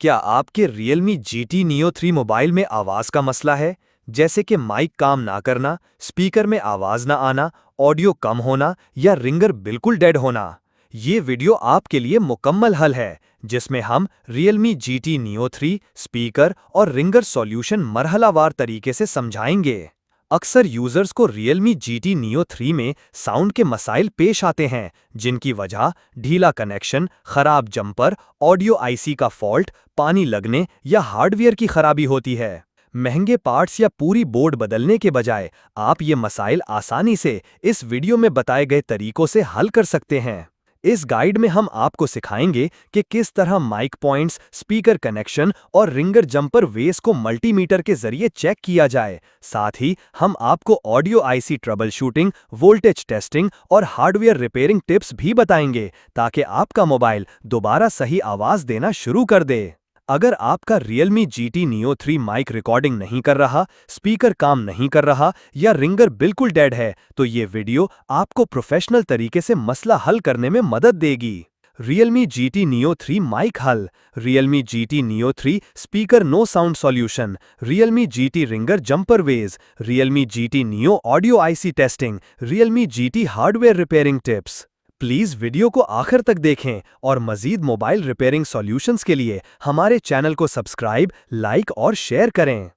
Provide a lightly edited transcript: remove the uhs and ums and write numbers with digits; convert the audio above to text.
क्या आपके Realme GT Neo 3 mobile में आवाज़ का मसला है, जैसे कि माइक काम ना करना, स्पीकर में आवाज़ ना आना, ऑडियो कम होना या रिंगर बिल्कुल डेड होना? ये वीडियो आपके लिए मुकम्मल हल है, जिसमें हम Realme GT Neo 3 स्पीकर और रिंगर सॉल्यूशन मरहलावार तरीके से समझाएंगे। अक्सर यूजर्स को Realme GT Neo 3 में साउंड के मसाइल पेश आते हैं, जिनकी वजह ढीला कनेक्शन, खराब जंपर, ऑडियो आईसी का फॉल्ट, पानी लगने या हार्डवेयर की खराबी होती है। महंगे पार्ट्स या पूरी बोर्ड बदलने के बजाय आप ये मसाइल आसानी से इस वीडियो में बताए गए तरीकों से हल कर सकते हैं। इस गाइड में हम आपको सिखाएंगे कि किस तरह माइक पॉइंट्स, स्पीकर कनेक्शन और रिंगर जंपर वेस को मल्टीमीटर के जरिए चेक किया जाए। साथ ही हम आपको audio IC trouble shooting, voltage testing और हार्डवेयर रिपेयरिंग टिप्स भी बताएंगे, ताकि आपका मोबाइल दोबारा सही आवाज देना शुरू कर दे। अगर आपका Realme GT Neo 3 mic recording नहीं कर रहा, स्पीकर काम नहीं कर रहा या रिंगर बिल्कुल डेड है, तो ये वीडियो आपको प्रोफेशनल तरीके से मसला हल करने में मदद देगी। Realme GT Neo 3 माइक हल, Realme GT Neo 3 speaker no sound solution, Realme GT ringer jumper ways, Realme GT Neo audio IC testing, Realme GT hardware repairing tips. Please video को आखिर तक देखें और मज़ीद मोबाइल रिपेयरिंग सॉल्यूशंस के लिए हमारे चैनल को सब्सक्राइब, लाइक और शेयर करें।